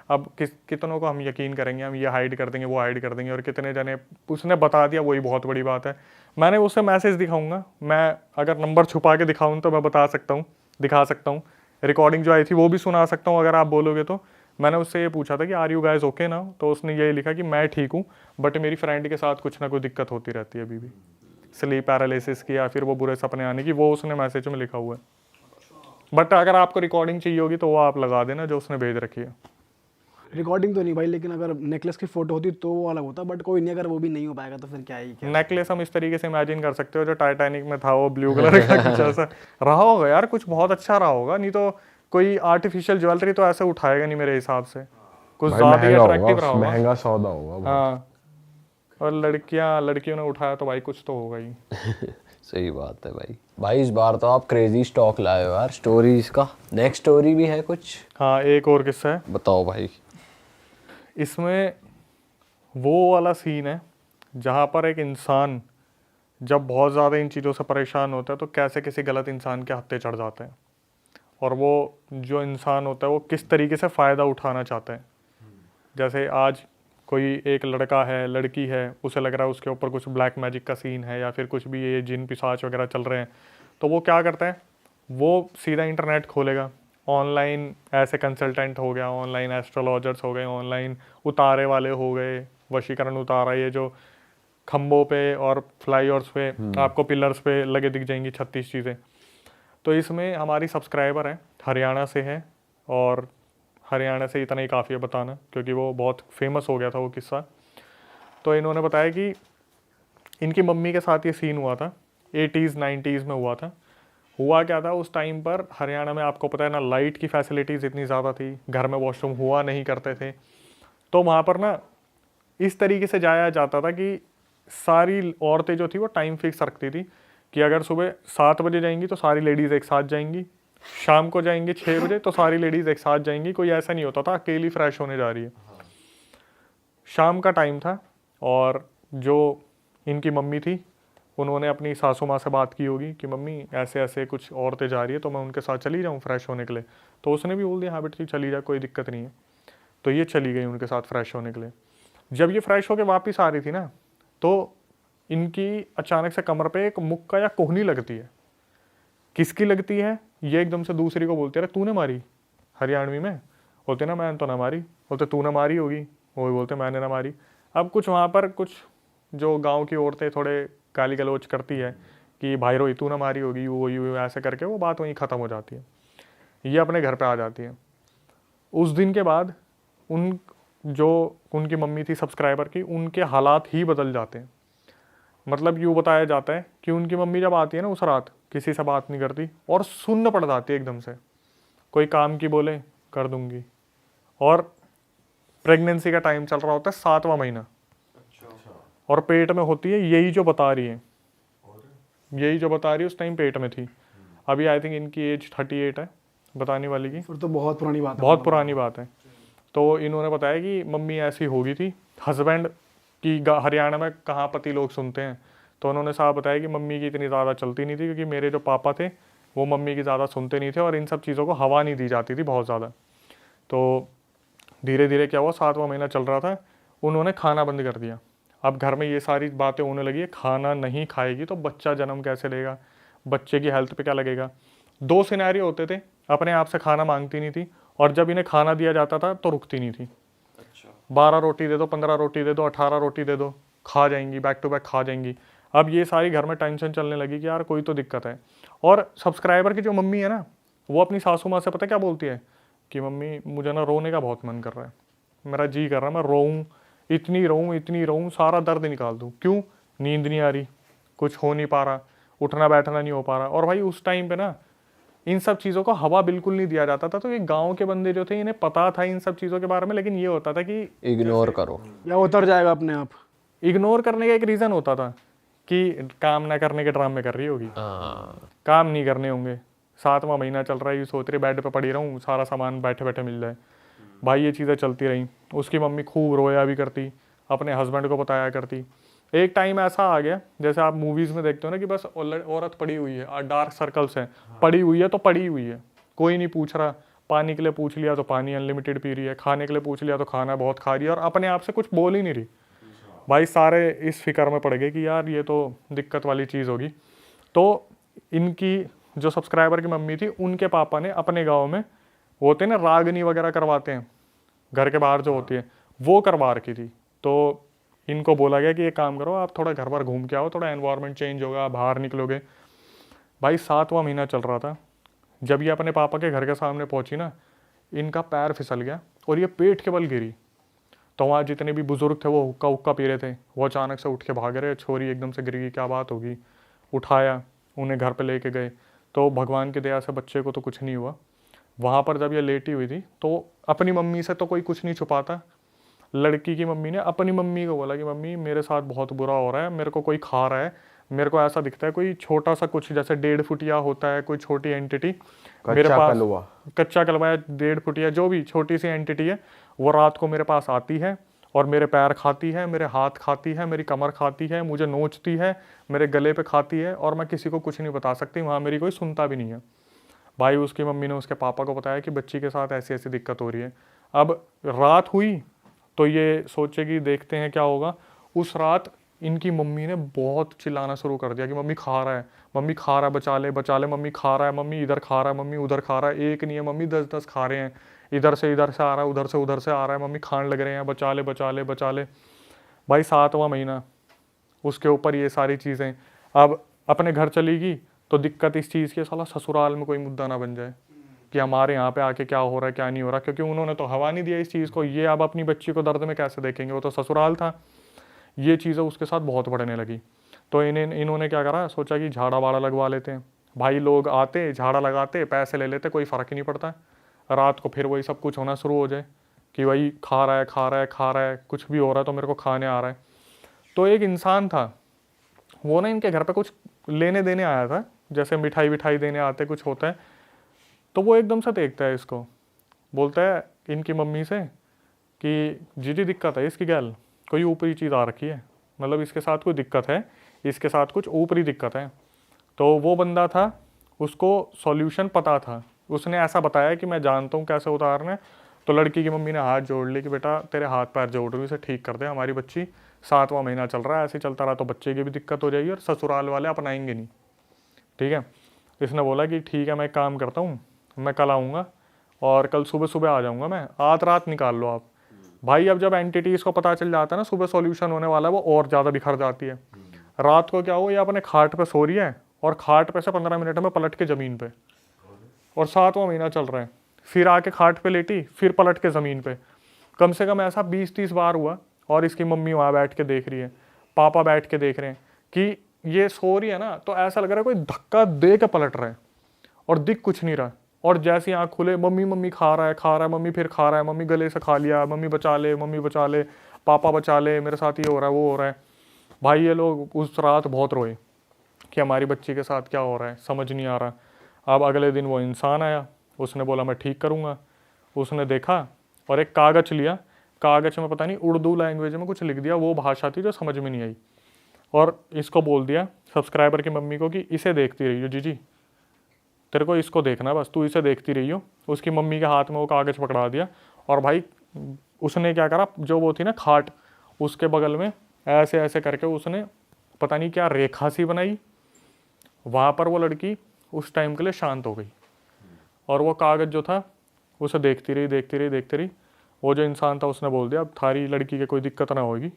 Speaker 1: अब कितनों को हम यकीन करेंगे, हम ये हाइड कर देंगे, वो हाइड कर देंगे, और कितने जने उसने बता दिया, वही बहुत बड़ी बात है। मैंने उससे मैसेज दिखाऊंगा, मैं अगर नंबर छुपा के दिखाऊँ तो मैं दिखा सकता हूँ। रिकॉर्डिंग जो आई थी वो भी सुना सकता हूँ अगर आप बोलोगे तो। मैंने उससे ये पूछा था कि आर यू गाइज ओके ना, तो उसने ये लिखा कि मैं ठीक हूँ, बट मेरी फ्रेंड के साथ कुछ ना कुछ दिक्कत होती रहती है अभी भी, स्लीप पैरालिसिस की या फिर वो बुरे सपने आने की, वो उसने मैसेज में लिखा हुआ है। बट अगर आपको रिकॉर्डिंग चाहिए होगी तो वो आप लगा देना जो उसने भेज रखी है।
Speaker 2: रिकॉर्डिंग तो नहीं भाई, लेकिन अगर नेकलेस की फोटो होती तो वो अलग होता, बट कोई नहीं, अगर वो भी नहीं हो पाएगा तो फिर क्या ही क्या।
Speaker 1: नेकलेस हम इस तरीके से इमेजिन कर सकते हो जो टाइटैनिक में था, वो ब्लू कलर का कुछ ऐसा रहा होगा यार, कुछ बहुत अच्छा रहा होगा। नहीं तो कोई आर्टिफिशियल ज्वेलरी तो ऐसे उठाएगा नहीं मेरे हिसाब से, कुछ
Speaker 3: भाई
Speaker 1: ज्यादा ही
Speaker 3: महंगा
Speaker 1: अट्रैक्टिव रहा
Speaker 3: होगा,
Speaker 1: होगा।
Speaker 3: महंगा सौदा होगा।
Speaker 1: हाँ, और लड़कियों ने उठाया तो भाई कुछ तो होगा ही।
Speaker 4: सही बात है भाई इस बार तो आप क्रेजी स्टॉक लाए हो यार स्टोरीज का। नेक्स्ट स्टोरी भी है कुछ?
Speaker 1: हाँ, एक और किस्सा है।
Speaker 4: बताओ भाई।
Speaker 1: इसमें वो वाला सीन है जहाँ पर एक इंसान जब बहुत ज़्यादा इन चीज़ों से परेशान होता है तो कैसे किसी गलत इंसान के हत्थे चढ़ जाते हैं, और वो जो इंसान होता है वो किस तरीके से फ़ायदा उठाना चाहता है। जैसे आज कोई एक लड़का है, लड़की है, उसे लग रहा है उसके ऊपर कुछ ब्लैक मैजिक का सीन है या फिर कुछ भी ये जिन पिशाच वगैरह चल रहे हैं, तो वो क्या करता है, वो सीधा इंटरनेट खोलेगा, ऑनलाइन ऐसे कंसल्टेंट हो गया, ऑनलाइन एस्ट्रोलॉजर्स हो गए, ऑनलाइन उतारे वाले हो गए, वशीकरण उतारा, ये जो खम्भों पे और फ्लाईओवर्स पे आपको पिलर्स पे लगे दिख जाएंगी 36 चीज़ें। तो इसमें हमारी सब्सक्राइबर है, हरियाणा से है, और हरियाणा से इतना ही काफ़ी है बताना क्योंकि वो बहुत फेमस हो गया था वो किस्सा। तो इन्होंने बताया कि इनकी मम्मी के साथ ये सीन हुआ था, 80s 90s में हुआ था। हुआ क्या था उस टाइम पर, हरियाणा में आपको पता है ना, लाइट की फैसिलिटीज़ इतनी ज़्यादा थी, घर में वॉशरूम हुआ नहीं करते थे, तो वहाँ पर ना इस तरीके से जाया जाता था कि सारी औरतें जो थी वो टाइम फिक्स रखती थी कि अगर सुबह 7 बजे जाएंगी तो सारी लेडीज़ एक साथ जाएंगी, शाम को जाएंगे 6 बजे तो सारी लेडीज़ एक साथ जाएंगी, कोई ऐसा नहीं होता था अकेली फ्रेश होने जा रही है। शाम का टाइम था और जो इनकी मम्मी थी उन्होंने अपनी सासू माँ से बात की होगी कि मम्मी ऐसे ऐसे कुछ औरतें जा रही है तो मैं उनके साथ चली जाऊँ फ्रेश होने के लिए, तो उसने भी बोल दिया हाँ बेटी चली जा, कोई दिक्कत नहीं है। तो ये चली गई उनके साथ फ्रेश होने के लिए। जब ये फ्रेश होकर वापस आ रही थी ना, तो इनकी अचानक से कमर पे एक मुक्का या कोहनी लगती है। किसकी लगती है, ये एकदम से दूसरी को बोलते अरे तूने मारी, हरियाणवी में बोलते ना मैंने तो ना मारी, बोलते तूने मारी होगी, वो भी बोलते मैंने ना मारी। अब कुछ वहाँ पर कुछ जो गांव की औरतें थोड़े गाली गलौज करती है कि भाई रोई तू ना मारी होगी, वो ऐसे करके वो बात वहीं ख़त्म हो जाती है। ये अपने घर पे आ जाती है। उस दिन के बाद उनकी मम्मी थी सब्सक्राइबर की, उनके हालात ही बदल जाते हैं। मतलब यूँ बताया जाता है कि उनकी मम्मी जब आती है ना उस रात, किसी से बात नहीं करती और सुन्न पड़ जाती है एकदम से, कोई काम की बोले कर दूंगी। और प्रेगनेंसी का टाइम चल रहा होता है 7वां महीना, और पेट में होती है यही जो बता रही है, यही जो बता रही है उस टाइम पेट में थी। अभी आई थिंक इनकी एज 38 है बताने वाली की,
Speaker 2: फिर तो बहुत पुरानी बात है,
Speaker 1: बहुत पुरानी बात है। तो इन्होंने बताया कि मम्मी ऐसी हो गई थी, हस्बैंड की हरियाणा में कहाँ पति लोग सुनते हैं, तो उन्होंने साहब बताया कि मम्मी की इतनी ज़्यादा चलती नहीं थी क्योंकि मेरे जो पापा थे वो मम्मी की ज़्यादा सुनते नहीं थे और इन सब चीज़ों को हवा नहीं दी जाती थी बहुत ज़्यादा। तो धीरे धीरे क्या हुआ, 7वां महीना चल रहा था, उन्होंने खाना बंद कर दिया। अब घर में ये सारी बातें होने लगी है, खाना नहीं खाएगी तो बच्चा जन्म कैसे लेगा, बच्चे की हेल्थ पे क्या लगेगा। 2 सिनेरियो होते थे, अपने आप से खाना मांगती नहीं थी, और जब इन्हें खाना दिया जाता था तो रुकती नहीं थी। 12 रोटी दे दो, 15 रोटी दे दो, 18 रोटी दे दो, खा जाएंगी, बैक टू बैक खा जाएंगी। अब ये सारी घर में टेंशन चलने लगी कि यार कोई तो दिक्कत है। और सब्सक्राइबर की जो मम्मी है ना, वो अपनी सासू माँ से पता क्या बोलती है कि मम्मी मुझे ना रोने का बहुत मन कर रहा है, मेरा जी कर रहा है मैं रोऊँ, इतनी रोऊँ, सारा दर्द निकाल दूँ। क्यों, नींद नहीं आ रही, कुछ हो नहीं पा रहा, उठना बैठना नहीं हो पा रहा। और भाई उस टाइम पे ना इन सब चीज़ों को हवा बिल्कुल नहीं दिया जाता था, तो ये गांव के बंदे जो थे इन्हें पता था इन सब चीज़ों के बारे में, लेकिन ये होता था कि
Speaker 4: इग्नोर करो
Speaker 2: या उतर जाएगा अपने आप।
Speaker 1: इग्नोर करने का एक रीज़न होता था कि काम ना करने के ड्रामे कर रही होगी, काम नहीं करने होंगे, 7वां महीना चल रहा है, ये सोच रही बेड पे पड़ी रहूँ, सारा सामान बैठे बैठे मिल जाए। भाई ये चीज़ें चलती रहीं। उसकी मम्मी खूब रोया भी करती, अपने हस्बैंड को बताया करती। एक टाइम ऐसा आ गया, जैसे आप मूवीज़ में देखते हो ना कि बस औरत पड़ी हुई है, डार्क सर्कल्स हैं, पड़ी हुई है तो पड़ी हुई है, कोई नहीं पूछ रहा, पानी के लिए पूछ लिया तो पानी अनलिमिटेड पी रही है, खाने के लिए पूछ लिया तो खाना बहुत खा रही है, और अपने आप से कुछ बोल ही नहीं रही। भाई सारे इस फिक्र में पड़ गए कि यार ये तो दिक्कत वाली चीज़ होगी। तो इनकी जो सब्सक्राइबर की मम्मी थी, उनके पापा ने अपने गाँव में वो होते हैं ना रागनी वगैरह करवाते हैं, घर के बाहर जो होती है, वो करवा रखी थी। तो इनको बोला गया कि ये काम करो, आप थोड़ा घर पर घूम के आओ, थोड़ा एनवायरनमेंट चेंज होगा, बाहर निकलोगे। भाई 7वां महीना चल रहा था, जब ये अपने पापा के घर के सामने पहुंची ना, इनका पैर फिसल गया और ये पेट के बल गिरी। तो वहाँ जितने भी बुजुर्ग थे वो हुक्का हुक्का पी रहे थे, वो अचानक से उठ के भाग रहे, छोरी एकदम से गिर गई, क्या बात होगी। उठाया, उन्हें घर पर लेके गए, तो भगवान की दया से बच्चे को तो कुछ नहीं हुआ। वहाँ पर जब ये लेटी हुई थी तो अपनी मम्मी से तो कोई कुछ नहीं छुपाता, लड़की की मम्मी ने अपनी मम्मी को बोला कि मम्मी मेरे साथ बहुत बुरा हो रहा है, मेरे को कोई खा रहा है, मेरे को ऐसा दिखता है कोई छोटा सा कुछ जैसे 1.5 फुटिया होता है कोई छोटी एंटिटी मेरे पास, कच्चा कलवा या 1.5 फुटिया जो भी छोटी सी एंटिटी है, वो रात को मेरे पास आती है और मेरे पैर खाती है, मेरे हाथ खाती है, मेरी कमर खाती है, मुझे नोचती है, मेरे गले पे खाती है, और मैं किसी को कुछ नहीं बता सकती, वहाँ मेरी कोई सुनता भी नहीं है। भाई उसकी मम्मी ने उसके पापा को बताया कि बच्ची के साथ ऐसी ऐसी दिक्कत हो रही है। अब रात हुई तो ये सोचे कि देखते हैं क्या होगा। उस रात इनकी मम्मी ने बहुत चिल्लाना शुरू कर दिया कि मम्मी खा रहा है, मम्मी खा रहा है, बचा ले, मम्मी खा रहा है, मम्मी इधर खा रहा है, मम्मी उधर खा रहा है, एक नहीं है मम्मी 10-10 खा रहे हैं, इधर से आ रहा है, उधर से आ रहा है, मम्मी खाने लग रहे हैं, बचा ले। भाई 7वां महीना, उसके ऊपर ये सारी चीज़ें। अब अपने घर चलेगी तो दिक्कत इस चीज़ की, साला ससुराल में कोई मुद्दा ना बन जाए कि हमारे यहाँ पे आके क्या हो रहा है क्या नहीं हो रहा, क्योंकि उन्होंने तो हवा नहीं दिया इस चीज़ को। ये अब अपनी बच्ची को दर्द में कैसे देखेंगे, वो तो ससुराल था। ये चीज़ें उसके साथ बहुत बढ़ने लगी। तो इन्होंने क्या करा, सोचा कि झाड़ा वाड़ा लगवा लेते हैं। भाई लोग आते, झाड़ा लगाते, पैसे ले लेते, कोई फ़र्क ही नहीं पड़ता। रात को फिर वही सब कुछ होना शुरू हो जाए कि वही खा रहा है, कुछ भी हो रहा है तो मेरे को खाने आ रहा है। तो एक इंसान था, वो ना इनके घर पे कुछ लेने देने आया था, जैसे मिठाई देने आते कुछ होता है। तो वो एकदम से देखता है इसको, बोलता है इनकी मम्मी से कि जी दिक्कत है इसकी गैल, कोई ऊपरी चीज़ आ रखी है, मतलब इसके साथ कोई दिक्कत है, इसके साथ कुछ ऊपरी दिक्कत है। तो वो बंदा था, उसको सॉल्यूशन पता था, उसने ऐसा बताया कि मैं जानता हूँ कैसे उतारना है। तो लड़की की मम्मी ने हाथ जोड़ ली कि बेटा तेरे हाथ पैर जोड़ रही हूँ, इसे ठीक कर दे, हमारी बच्ची 7वां महीना चल रहा है, ऐसे चलता रहा तो बच्चे की भी दिक्कत हो जाएगी और ससुराल वाले अपनाएंगे नहीं, ठीक है। इसने बोला कि ठीक है मैं एक काम करता हूँ, मैं कल आऊँगा और कल सुबह आ जाऊँगा, मैं आज रात निकाल लो आप। भाई अब जब एंटिटीज़ को पता चल जाता है ना सुबह सॉल्यूशन होने वाला है, वो और ज़्यादा बिखर जाती है। रात को क्या हुआ, ये अपने खाट पे सो रही है और खाट पे से 15 मिनट में पलट के ज़मीन पे, और 7वां महीना चल रहा है। फिर आके खाट पे लेटी, फिर पलट के ज़मीन पे। कम से कम ऐसा 20-30 बार हुआ। और इसकी मम्मी वहाँ बैठ के देख रही है, पापा बैठ के देख रहे हैं कि ये सो रही है ना, तो ऐसा लग रहा है कोई धक्का दे के पलट रहा है और दिख कुछ नहीं रहा। और जैसी आँख खुले, मम्मी खा रहा है, मम्मी फिर खा रहा है, मम्मी गले से खा लिया, मम्मी बचा ले, पापा बचा ले, मेरे साथ ये हो रहा है वो हो रहा है। भाई ये लोग उस रात बहुत रोए कि हमारी बच्ची के साथ क्या हो रहा है, समझ नहीं आ रहा। अब अगले दिन वो इंसान आया, उसने बोला मैं ठीक करूँगा। उसने देखा और एक कागज़ लिया, कागज़ में पता नहीं उर्दू लैंग्वेज में कुछ लिख दिया, वो भाषा थी जो समझ में नहीं आई। और इसको बोल दिया सब्सक्राइबर की मम्मी को कि इसे देखती रही हो जी, तेरे को इसको देखना, बस तू इसे देखती रही हो। उसकी मम्मी के हाथ में वो कागज़ पकड़ा दिया। और भाई उसने क्या करा, जो वो थी ना खाट, उसके बगल में ऐसे ऐसे करके उसने पता नहीं क्या रेखा सी बनाई। वहाँ पर वो लड़की उस टाइम के लिए शांत हो गई और वो कागज़ जो था उसे देखती रही। वो जो इंसान था उसने बोल दिया अब थारी लड़की के कोई दिक्कत ना होगी,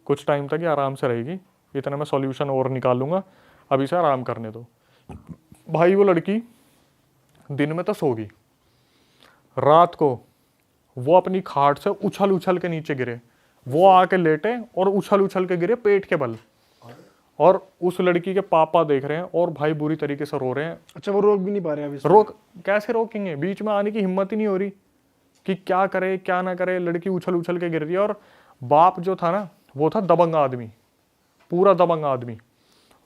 Speaker 1: कुछ टाइम तक ये आराम से रहेगी, इतना मैं सॉल्यूशन और निकालूंगा, अभी से आराम करने दो। भाई वो लड़की दिन में तो सो गई, रात को वो अपनी खाट से उछल के नीचे गिरे, वो आके लेटे और उछल के गिरे पेट के बल। और उस लड़की के पापा देख रहे हैं और भाई बुरी तरीके से रो रहे हैं।
Speaker 2: अच्छा वो रोक भी नहीं पा रहे अभी?
Speaker 1: रोक कैसे रोकेंगे, बीच में आने की हिम्मत ही नहीं हो रही कि क्या करे क्या ना करे। लड़की उछल के गिर रही है। और बाप जो था ना, वो था दबंग आदमी, पूरा दबंग आदमी।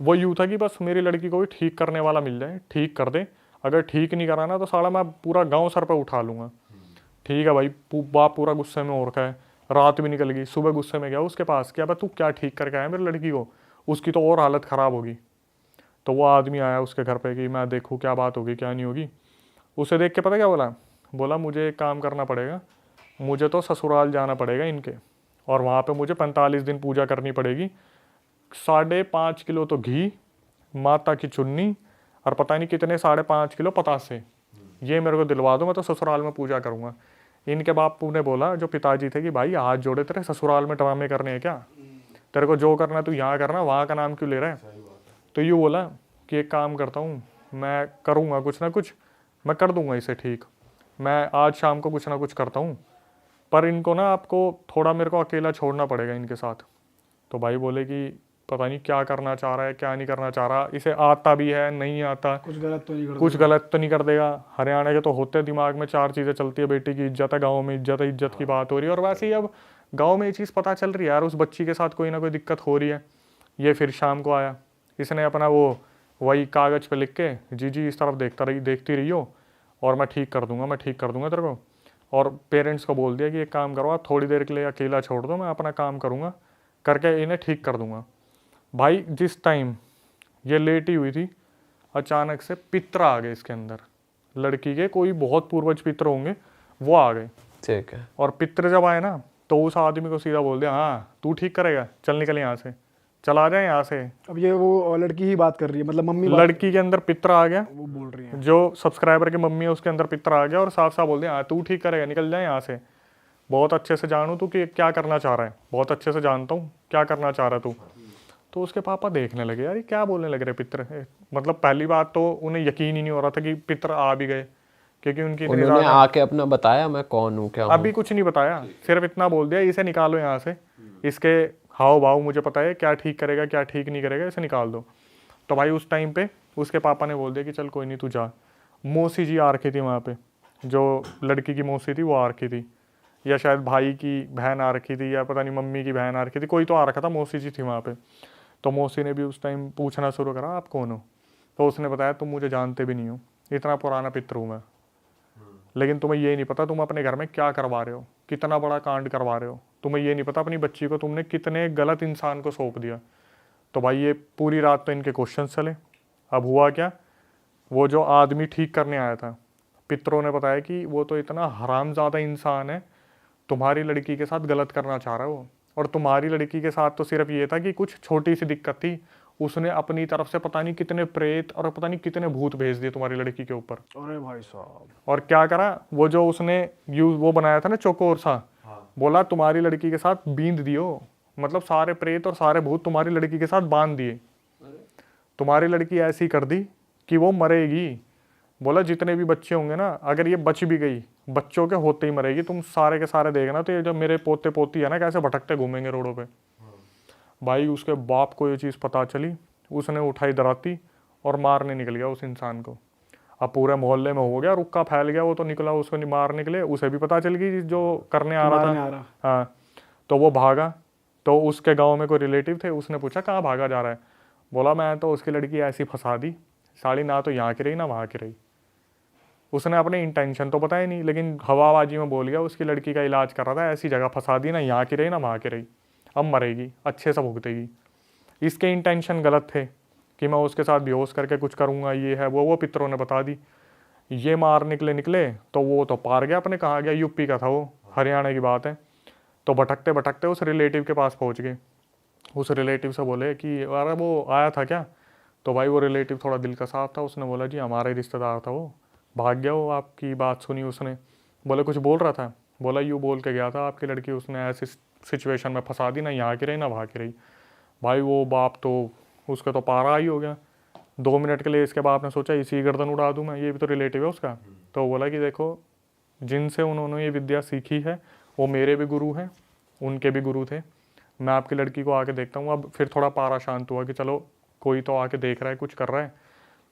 Speaker 1: वो यूँ था कि बस मेरी लड़की को भी ठीक करने वाला मिल जाए, ठीक कर दे, अगर ठीक नहीं कराना तो साला मैं पूरा गांव सर पे उठा लूँगा। ठीक है भाई, बाप पूरा गुस्से में हो रखा है, रात भी निकल गई, सुबह गुस्से में गया उसके पास, क्या भाई तू क्या ठीक करके आया मेरी लड़की को, उसकी तो और हालत ख़राब होगी। तो वो आदमी आया उसके घर पे कि मैं देखूँ क्या बात होगी क्या नहीं होगी। उसे देख के पता क्या बोला मुझे एक काम करना पड़ेगा, मुझे तो ससुराल जाना पड़ेगा इनके, और वहाँ पे मुझे 45 दिन पूजा करनी पड़ेगी। 5.5 किलो तो घी, माता की चुन्नी और पता नहीं कितने 5.5 किलो पतासे, ये मेरे को दिलवा दो, मैं तो ससुराल में पूजा करूँगा। इनके बापू ने बोला, जो पिताजी थे, कि भाई हाथ जोड़े, तेरे ससुराल में ड्रामे करने हैं क्या, तेरे को जो करना तू यहाँ करना, वहाँ का नाम क्यों ले रहा है। तो यूँ बोला कि एक काम करता हूँ, मैं करूँगा कुछ ना कुछ, मैं कर दूँगा इसे ठीक, मैं आज शाम को कुछ ना कुछ करता हूँ, पर इनको ना आपको थोड़ा मेरे को अकेला छोड़ना पड़ेगा इनके साथ। तो भाई बोले कि पता नहीं क्या करना चाह रहा है क्या नहीं करना चाह रहा, इसे आता भी है नहीं आता,
Speaker 2: कुछ गलत तो नहीं
Speaker 1: कर देगा। हरियाणा के तो होते दिमाग में 4 चीज़ें चलती है, बेटी की इज्जत है, गाँव में इज्जत है, इज्जत की बात हो रही है। और वैसे ही अब गाँव में ये चीज़ पता चल रही है यार, उस बच्ची के साथ कोई ना कोई दिक्कत हो रही है। ये फिर शाम को आया, इसने अपना वो वही कागज़ पे लिख के जी इस तरफ देखती रही हो और मैं ठीक कर दूंगा तेरे को। और पेरेंट्स को बोल दिया कि एक काम करो, आप थोड़ी देर के लिए अकेला छोड़ दो, मैं अपना काम करूँगा, करके इन्हें ठीक कर दूंगा। भाई जिस टाइम ये लेटी हुई थी, अचानक से पितर आ गए इसके अंदर, लड़की के कोई बहुत पूर्वज पितर होंगे, वो आ गए।
Speaker 4: ठीक है।
Speaker 1: और पितर जब आए ना, तो उस आदमी को सीधा बोल दिया हाँ तू ठीक करेगा, चल निकल यहाँ से, चला जाए यहाँ से।
Speaker 2: अब ये वो लड़की ही बात कर रही है, मतलब मम्मी
Speaker 1: लड़की के अंदर पित्र आ गया,
Speaker 2: वो बोल रही है।
Speaker 1: जो सब्सक्राइबर की मम्मी है उसके अंदर पित्र आ गया और साफ साफ बोल दिया हाँ तू ठीक करेगा, निकल जाए यहाँ से। बहुत अच्छे से जानू तू कि क्या करना चाह रहा है, बहुत अच्छे से जानता हूँ क्या करना चाह रहा तू। तो उसके पापा देखने लगे यार ये क्या बोलने लग रहे पित्र। मतलब पहली बात तो उन्हें यकीन ही नहीं हो रहा था कि पित्र आ भी गए, क्योंकि उनकी इतनी
Speaker 4: उन्होंने आके अपना बताया मैं कौन हूँ क्या हूँ?
Speaker 1: अभी कुछ नहीं बताया, सिर्फ इतना बोल दिया इसे निकालो यहाँ से, इसके हाव भाव मुझे पता है क्या ठीक करेगा क्या ठीक नहीं करेगा, इसे निकाल दो। तो भाई उस टाइम पे उसके पापा ने बोल दिया कि चल कोई नहीं तू जा। मौसी जी आ रखी थी वहाँ पे, जो लड़की की मौसी थी वो आ रखी थी, या शायद भाई की बहन आ रखी थी, या पता नहीं मम्मी की बहन आ रखी थी, कोई तो आ रखा था, मौसी जी थी वहाँ पे। तो मौसी ने भी उस टाइम पूछना शुरू करा आप कौन हो। तो उसने बताया तुम मुझे जानते भी नहीं हो, इतना पुराना पित्र हूँ मैं, लेकिन तुम्हें ये नहीं पता तुम अपने घर में क्या करवा रहे हो, कितना बड़ा कांड करवा रहे हो। तुम्हें ये नहीं पता अपनी बच्ची को तुमने कितने गलत इंसान को सौंप दिया। तो भाई ये पूरी रात तो इनके क्वेश्चन चले। अब हुआ क्या, वो जो आदमी ठीक करने आया था, पितरों ने बताया कि वो तो इतना हरामजादा इंसान है, तुम्हारी लड़की के साथ गलत करना चाह रहा है वो। और तुम्हारी लड़की के साथ तो सिर्फ ये था कि कुछ छोटी सी दिक्कत थी, उसने अपनी तरफ से पता नहीं कितने प्रेत और पता नहीं कितने भूत भेज दिए तुम्हारी लड़की के ऊपर।
Speaker 2: अरे भाई साहब,
Speaker 1: और क्या करा, वो जो उसने वो बनाया था ना चौकोर सा, बोला तुम्हारी लड़की के साथ बींद दियो, मतलब सारे प्रेत और सारे भूत तुम्हारी लड़की के साथ बांध दिए। तुम्हारी लड़की ऐसी कर दी कि वो मरेगी। बोला जितने भी बच्चे होंगे ना, अगर ये बच भी गई, बच्चों के होते ही मरेगी, तुम सारे के सारे देखना। तो ये जो मेरे पोते पोती है ना, कैसे भटकते घूमेंगे रोडों पे। भाई उसके बाप को ये चीज़ पता चली, उसने उठाई दराती और मारने निकल गया उस इंसान को। अब पूरे मोहल्ले में हो गया, रुक्का फैल गया। वो तो निकला उसको मारने के लिए, उसे भी पता चल गई जो करने आ रहा था। हाँ, तो वो भागा। तो उसके गांव में कोई रिलेटिव थे, उसने पूछा कहाँ भागा जा रहा है। बोला मैं तो उसकी लड़की ऐसी फंसा दी, साली ना तो यहाँ की रही ना वहाँ की रही। उसने अपने इंटेंशन तो पता ही नहीं, लेकिन हवाबाजी में बोल गया उसकी लड़की का इलाज कर रहा था, ऐसी जगह फंसा दी ना यहाँ की रही ना वहाँ की रही, अब मरेगी, अच्छे से भुगतेगी। इसके इंटेंशन गलत थे कि मैं उसके साथ बेहोश करके कुछ करूँगा, ये है वो पितरों ने बता दी। ये मार निकले तो वो तो पार गया अपने, कहाँ गया, यूपी का था वो, हरियाणा की बात है। तो भटकते भटकते उस रिलेटिव के पास पहुँच गए। उस रिलेटिव से बोले कि अरे वो आया था क्या। तो भाई वो रिलेटिव थोड़ा दिल का साफ था, उसने बोला जी हमारा ही रिश्तेदार था वो, भाग गया वो, आपकी बात सुनी उसने। बोले कुछ बोल रहा था। बोला यूँ बोल के गया था आपकी लड़की उसने ऐसी सिचुएशन में फंसा दी, ना यहाँ की रही ना वहाँ की रही। भाई वो बाप तो उसका तो पारा ही हो गया। 2 मिनट के लिए इसके बाप ने सोचा इसी गर्दन उड़ा दूँ मैं, ये भी तो रिलेटिव है उसका। तो बोला कि देखो जिनसे उन्होंने ये विद्या सीखी है वो मेरे भी गुरु हैं, उनके भी गुरु थे, मैं आपकी लड़की को आके देखता हूँ। अब फिर थोड़ा पारा शांत हुआ कि चलो कोई तो आके देख रहा है, कुछ कर रहा है।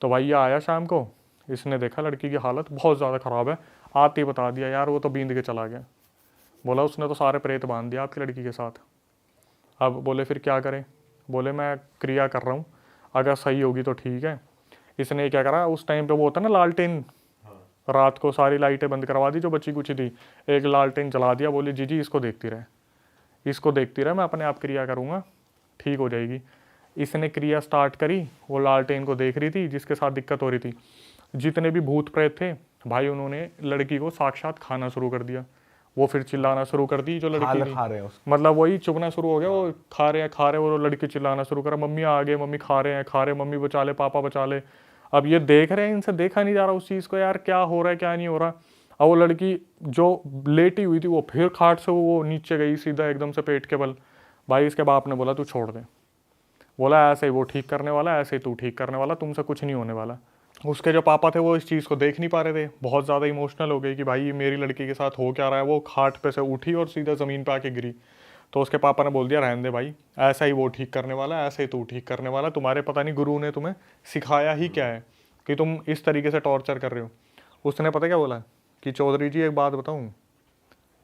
Speaker 1: तो भाई ये आया शाम को, इसने देखा लड़की की हालत बहुत ज़्यादा ख़राब है, आते ही बता दिया यार वो तो बींद के चला गया। बोला उसने तो सारे प्रेत बांध दिया आपकी लड़की के साथ। अब बोले फिर क्या करें। बोले मैं क्रिया कर रहा हूँ, अगर सही होगी तो ठीक है। इसने क्या करा, उस टाइम पे वो होता ना लालटेन, रात को सारी लाइटें बंद करवा दी जो बची कुछ थी, एक लालटेन जला दिया। बोली जी इसको देखती रहे, इसको देखती रहे, मैं अपने आप क्रिया करूँगा, ठीक हो जाएगी। इसने क्रिया स्टार्ट करी, वो लालटेन को देख रही थी जिसके साथ दिक्कत हो रही थी। जितने भी भूत प्रेत थे भाई उन्होंने लड़की को साक्षात खाना शुरू कर दिया। वो फिर चिल्लाना शुरू कर दी जो लड़की थी,
Speaker 3: खा रहे हैं
Speaker 1: मतलब वही चुभना शुरू हो गया, वो खा रहे वो लड़की चिल्लाना शुरू करा, मम्मी आ गए, मम्मी खा रहे, मम्मी बचा ले, पापा बचा ले। अब ये देख रहे हैं, इनसे देखा नहीं जा रहा उस चीज़ को, यार क्या हो रहा है क्या नहीं हो रहा। अब वो लड़की जो लेटी हुई थी वो फिर खाट से वो नीचे गई सीधा एकदम से पेट के बल। भाई इसके बाप ने बोला तू छोड़ दे। बोला ऐसे ही वो ठीक करने वाला, ऐसे ही तू ठीक करने वाला, तुमसे कुछ नहीं होने वाला। उसके जो पापा थे वो इस चीज़ को देख नहीं पा रहे थे, बहुत ज़्यादा इमोशनल हो गए कि भाई मेरी लड़की के साथ हो क्या रहा है। वो खाट पे से उठी और सीधा ज़मीन पे आके गिरी। तो उसके पापा ने बोल दिया रहने दे भाई, ऐसा ही वो ठीक करने वाला, ऐसे ही तू ठीक करने वाला, तुम्हारे पता नहीं गुरु ने तुम्हें सिखाया ही क्या है कि तुम इस तरीके से टॉर्चर कर रहे हो। उसने पता क्या बोला कि चौधरी जी एक बात बताऊँ।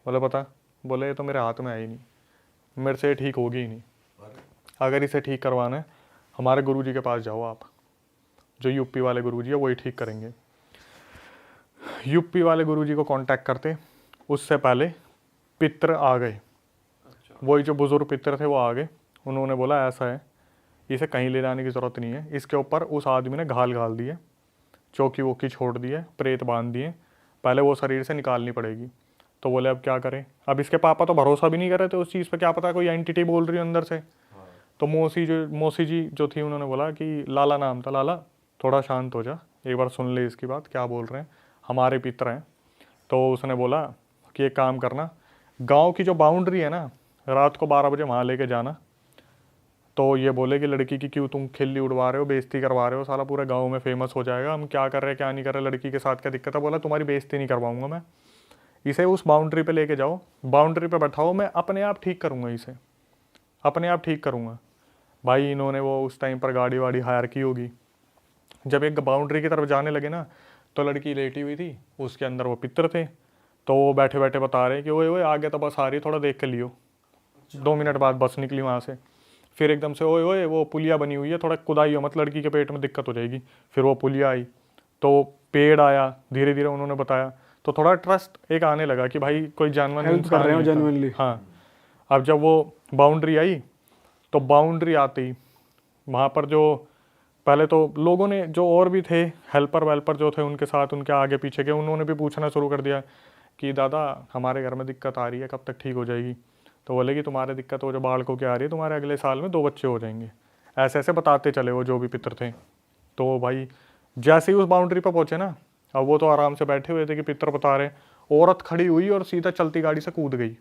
Speaker 1: बोले बता। बोले ये तो मेरे हाथ में है ही नहीं, मेरे से ठीक होगी ही नहीं, अगर इसे ठीक करवाना है हमारे गुरुजी के पास जाओ आप, जो यूपी वाले गुरुजी है वही ठीक करेंगे। यूपी वाले गुरुजी को कांटेक्ट करते, उससे पहले पितर आ गए। वही जो बुजुर्ग पितर थे वो आ गए। उन्होंने बोला ऐसा है, इसे कहीं ले जाने की ज़रूरत नहीं है, इसके ऊपर उस आदमी ने घाल दिए, चौकी वोकी छोड़ दिए, प्रेत बांध दिए, पहले वो शरीर से निकालनी पड़ेगी। तो बोले अब क्या करें। अब इसके पापा तो भरोसा भी नहीं कर रहे थे उस चीज़ पे, क्या पता कोई एंटिटी बोल रही हो अंदर से। तो मौसी जी जो थी उन्होंने बोला कि लाला नाम था, लाला थोड़ा शांत हो जा, एक बार सुन ले इसकी बात, क्या बोल रहे हैं, हमारे पितर हैं। तो उसने बोला कि एक काम करना, गांव की जो बाउंड्री है ना, रात को 12 बजे वहाँ लेके जाना। तो ये बोले कि लड़की की क्यों तुम खिल्ली उड़वा रहे हो, बेइज्जती करवा रहे हो, साला पूरे गांव में फेमस हो जाएगा, हम क्या कर रहे हैं क्या नहीं कर रहे, लड़की के साथ क्या दिक्कत है। बोला तुम्हारी बेइज्जती नहीं करवाऊंगा मैं, इसे उस बाउंड्री पे लेके जाओ, बाउंड्री पे बैठाओ, मैं अपने आप ठीक करूँगा, इसे अपने आप ठीक करूँगा। भाई इन्होंने वो उस टाइम पर गाड़ी वाड़ी हायर की होगी। जब एक बाउंड्री की तरफ जाने लगे ना, तो लड़की लेटी हुई थी, उसके अंदर वो पितर थे। तो वो बैठे बैठे बता रहे कि ओए ओए आगे तो बस आ रही, थोड़ा देख के लियो। 2 मिनट बाद बस निकली वहाँ से। फिर एकदम से ओए ओए वो पुलिया बनी हुई है, थोड़ा खुदाई हो मत, लड़की के पेट में दिक्कत हो जाएगी। फिर वो पुलिया आई, तो पेड़ आया, धीरे धीरे उन्होंने बताया, तो थोड़ा ट्रस्ट एक आने लगा कि भाई कोई जानवर
Speaker 2: हेल्प कर रहे हो जेन्युइनली।
Speaker 1: हाँ। अब जब वो बाउंड्री आई, तो बाउंड्री आती वहाँ पर जो पहले तो लोगों ने, जो और भी थे हेल्पर वेल्पर जो थे उनके साथ, उनके आगे पीछे के, उन्होंने भी पूछना शुरू कर दिया कि दादा हमारे घर में दिक्कत आ रही है, कब तक ठीक हो जाएगी। तो बोले कि तुम्हारे दिक्कत हो जो बालकों की आ रही है, तुम्हारे अगले साल में 2 बच्चे हो जाएंगे। ऐसे ऐसे बताते चले वो जो भी पितर थे। तो भाई जैसे ही उस बाउंड्री पर पहुँचे ना, अब वो तो आराम से बैठे हुए थे कि पितर बता रहे, औरत खड़ी हुई और सीधा चलती गाड़ी से कूद गई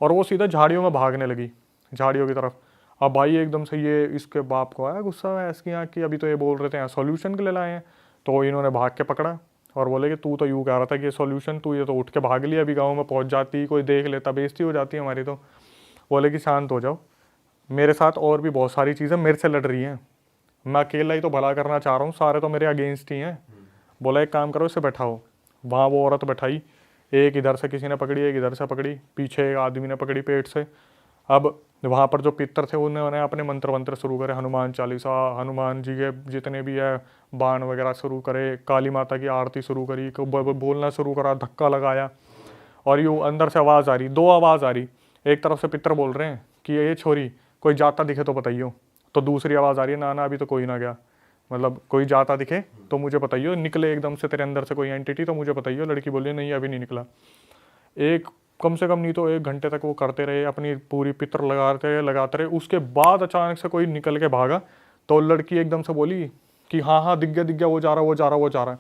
Speaker 1: और वो सीधा झाड़ियों में भागने लगी, झाड़ियों की तरफ। अब भाई एकदम से ये इसके बाप को आया गुस्सा, है इसकी यहाँ की, अभी तो ये बोल रहे थे यहाँ सॉल्यूशन के लिए लाए हैं। तो इन्होंने भाग के पकड़ा और बोले कि तू तो यूँ कह रहा था कि ये सॉल्यूशन, तू ये तो उठ के भाग लिया, अभी गाँव में पहुँच जाती, कोई देख लेता, बेइज्जती हो जाती है हमारी। तो बोले कि शांत हो जाओ, मेरे साथ और भी बहुत सारी चीज़ें मेरे से लड़ रही हैं, मैं अकेला ही तो भला करना चाह रहा हूँ, सारे तो मेरे अगेंस्ट ही हैं। बोला एक काम करो, इसे बैठाओ। वहाँ वो औरत बैठाई, एक इधर से किसी ने पकड़ी, एक इधर से पकड़ी, पीछे एक आदमी ने पकड़ी पेट से। अब वहाँ पर जो पितर थे उन्होंने अपने मंत्र वंत्र शुरू करे, हनुमान चालीसा, हनुमान जी के जितने भी है बाण वगैरह शुरू करे, काली माता की आरती शुरू करी, बोलना शुरू करा, धक्का लगाया। और यूँ अंदर से आवाज़ आ रही, 2 आवाज़ आ रही, एक तरफ से पितर बोल रहे हैं कि ये छोरी कोई जाता दिखे तो बताइयो, तो दूसरी आवाज़ आ रही है ना ना अभी तो कोई ना गया, मतलब कोई जाता दिखे तो मुझे बताइयो, निकले एकदम से तेरे अंदर से कोई एंटिटी तो मुझे बताइयो। लड़की बोली नहीं अभी नहीं निकला। एक कम से कम नहीं तो 1 घंटे तक वो करते रहे, अपनी पूरी पितर लगाते रहे। उसके बाद अचानक से कोई निकल के भागा, तो लड़की एकदम से बोली कि हाँ हाँ दिख गया, वो जा रहा है।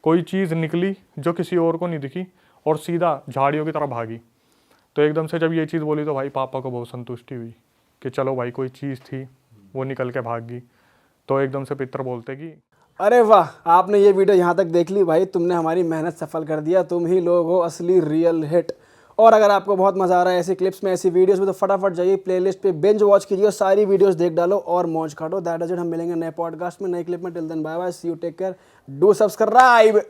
Speaker 1: कोई चीज़ निकली जो किसी और को नहीं दिखी और सीधा झाड़ियों की तरफ भागी। तो एकदम से जब ये चीज़ बोली तो भाई पापा को बहुत संतुष्टि हुई कि चलो भाई कोई चीज़ थी वो निकल के भाग गई। तो एकदम से पितर बोलते कि
Speaker 2: अरे वाह, आपने ये वीडियो यहाँ तक देख ली भाई, तुमने हमारी मेहनत सफल कर दिया, तुम ही लोग हो असली रियल हिट। और अगर आपको बहुत मज़ा आ रहा है ऐसी क्लिप्स में, ऐसी वीडियोस में, तो फटाफट जाइए प्लेलिस्ट पे बिंज वॉच कीजिए और सारी वीडियोस देख डालो और मौज काटो। That is it. हम मिलेंगे नए पॉडकास्ट में, नए क्लिप में। Till then bye bye, see you, take care, do subscribe.